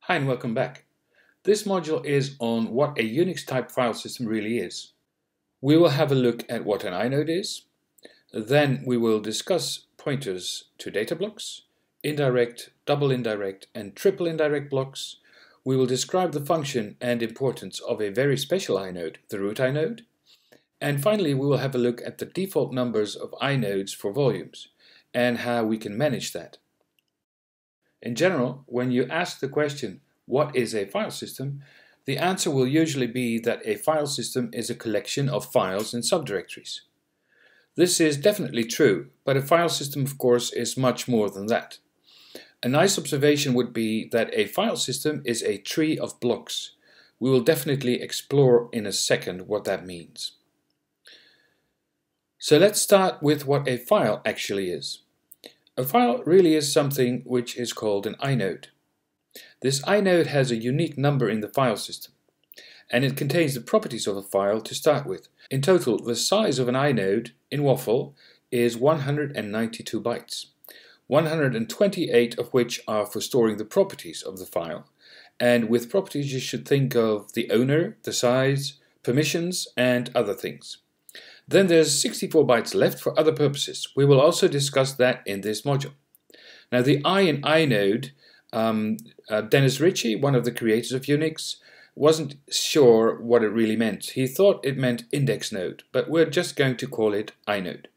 Hi and welcome back. This module is on what a Unix type file system really is. We will have a look at what an inode is. Then we will discuss pointers to data blocks, indirect, double indirect and triple indirect blocks. We will describe the function and importance of a very special inode, the root inode. And finally we will have a look at the default numbers of inodes for volumes and how we can manage that. In general, when you ask the question, what is a file system? The answer will usually be that a file system is a collection of files and subdirectories. This is definitely true, but a file system, of course, is much more than that. A nice observation would be that a file system is a tree of blocks. We will definitely explore in a second what that means. So let's start with what a file actually is. A file really is something which is called an inode. This inode has a unique number in the file system, and it contains the properties of a file to start with. In total, the size of an inode in WAFL is 192 bytes, 128 of which are for storing the properties of the file. And with properties you should think of the owner, the size, permissions and other things. Then there's 64 bytes left for other purposes. We will also discuss that in this module. Now the I in inode, Dennis Ritchie, one of the creators of Unix, wasn't sure what it really meant. He thought it meant index node, but we're just going to call it inode.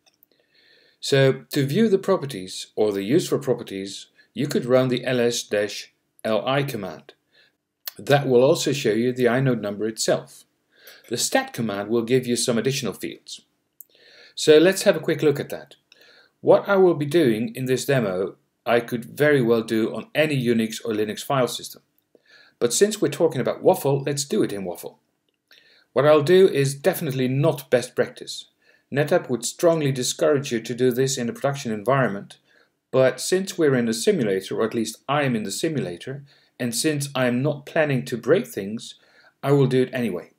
So to view the properties or the useful properties, you could run the ls-li command. That will also show you the inode number itself. The stat command will give you some additional fields. So let's have a quick look at that. What I will be doing in this demo, I could very well do on any Unix or Linux file system. But since we're talking about WAFL, let's do it in WAFL. What I'll do is definitely not best practice. Netapp would strongly discourage you to do this in a production environment, but since we're in a simulator, or at least I am in the simulator, and since I am not planning to break things, I will do it anyway.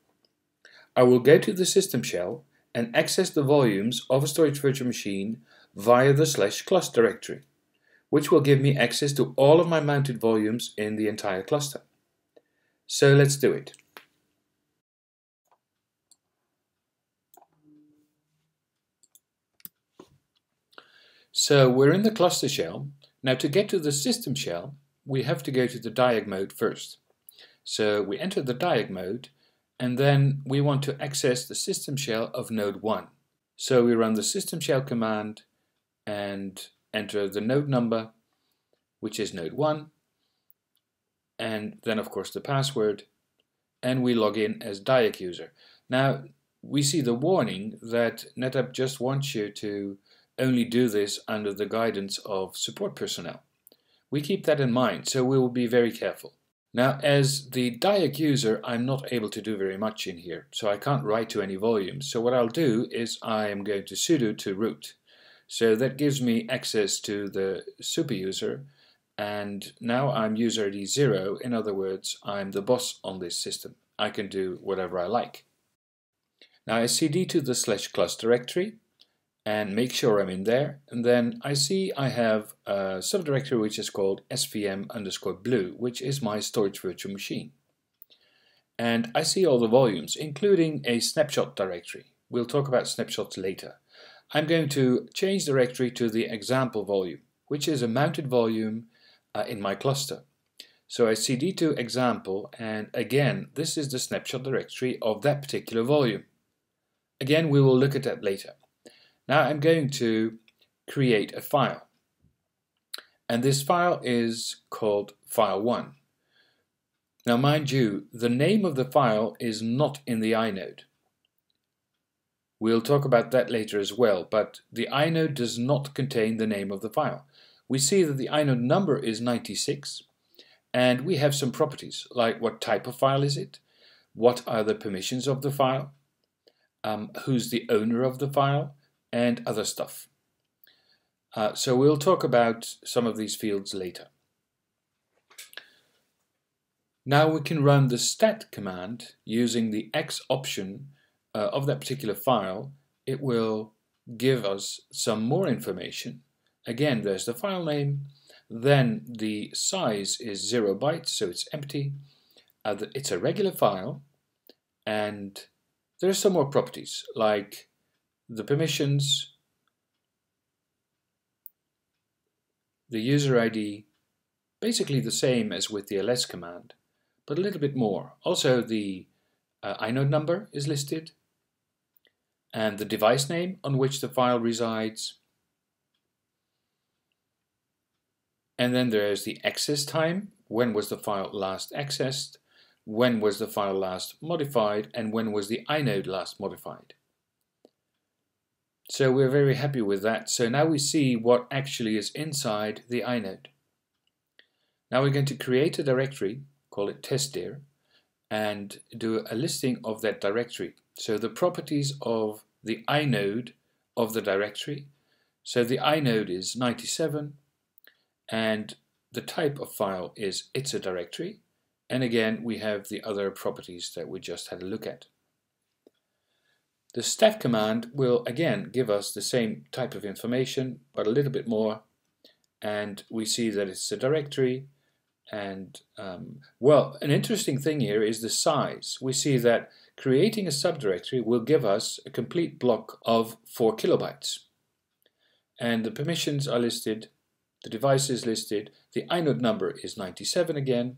I will go to the system shell and access the volumes of a storage virtual machine via the /cluster directory, which will give me access to all of my mounted volumes in the entire cluster. So let's do it. So we're in the cluster shell. Now to get to the system shell, we have to go to the diag mode first. So we enter the diag mode, and then we want to access the system shell of node 1. So we run the system shell command and enter the node number, which is node 1, and then of course the password, and we log in as diag user. Now we see the warning that Netapp just wants you to only do this under the guidance of support personnel. We keep that in mind, so we will be very careful. Now, as the diag user, I'm not able to do very much in here, so I can't write to any volumes. So what I'll do is I am going to sudo to root. So that gives me access to the super user, and now I'm user ID 0. In other words, I'm the boss on this system. I can do whatever I like. Now I cd to the /cluster directory and make sure I'm in there, and then I see I have a subdirectory which is called svm_blue, which is my storage virtual machine. And I see all the volumes, including a snapshot directory. We'll talk about snapshots later. I'm going to change the directory to the example volume, which is a mounted volume in my cluster. So I cd to example, and again, this is the snapshot directory of that particular volume. Again, we will look at that later. Now I'm going to create a file, and this file is called file1. Now mind you, the name of the file is not in the inode. We'll talk about that later as well, but the inode does not contain the name of the file. We see that the inode number is 96, and we have some properties, like what type of file is it, what are the permissions of the file, who's the owner of the file, and other stuff. So we'll talk about some of these fields later. Now we can run the stat command using the x option of that particular file. It will give us some more information. Again, there's the file name, Then the size is 0 bytes, so it's empty. It's a regular file, and there are some more properties like the permissions, the user ID, basically the same as with the ls command, but a little bit more. Also the inode number is listed, and the device name on which the file resides. And then there's the access time. When was the file last accessed? When was the file last modified? And when was the inode last modified? So we're very happy with that. So now we see what actually is inside the inode. Now we're going to create a directory, call it testdir, and do a listing of that directory. So the properties of the inode of the directory. So the inode is 97, and the type of file is it's a directory. And again, we have the other properties that we just had a look at. The staff command will again give us the same type of information, but a little bit more. And we see that it's a directory. And well, an interesting thing here is the size. We see that creating a subdirectory will give us a complete block of 4 kilobytes. And the permissions are listed, the device is listed, the inode number is 97 again,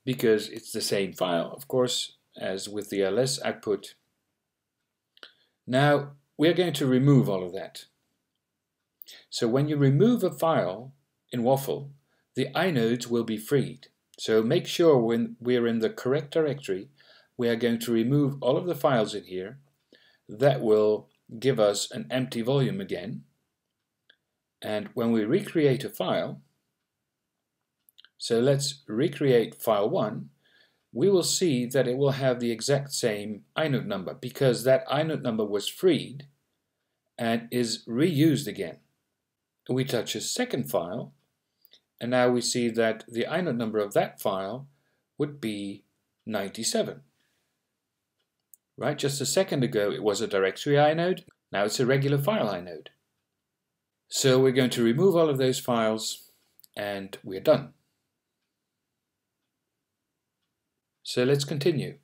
because it's the same file, of course, as with the ls output. Now, we're going to remove all of that. So when you remove a file in WAFL, the inodes will be freed. So make sure when we're in the correct directory, we are going to remove all of the files in here. That will give us an empty volume again. And when we recreate a file, so let's recreate file 1, we will see that it will have the exact same inode number because that inode number was freed and is reused again. We touch a second file, and now we see that the inode number of that file would be 97. Right, just a second ago it was a directory inode, now it's a regular file inode. So we're going to remove all of those files and we're done. So let's continue.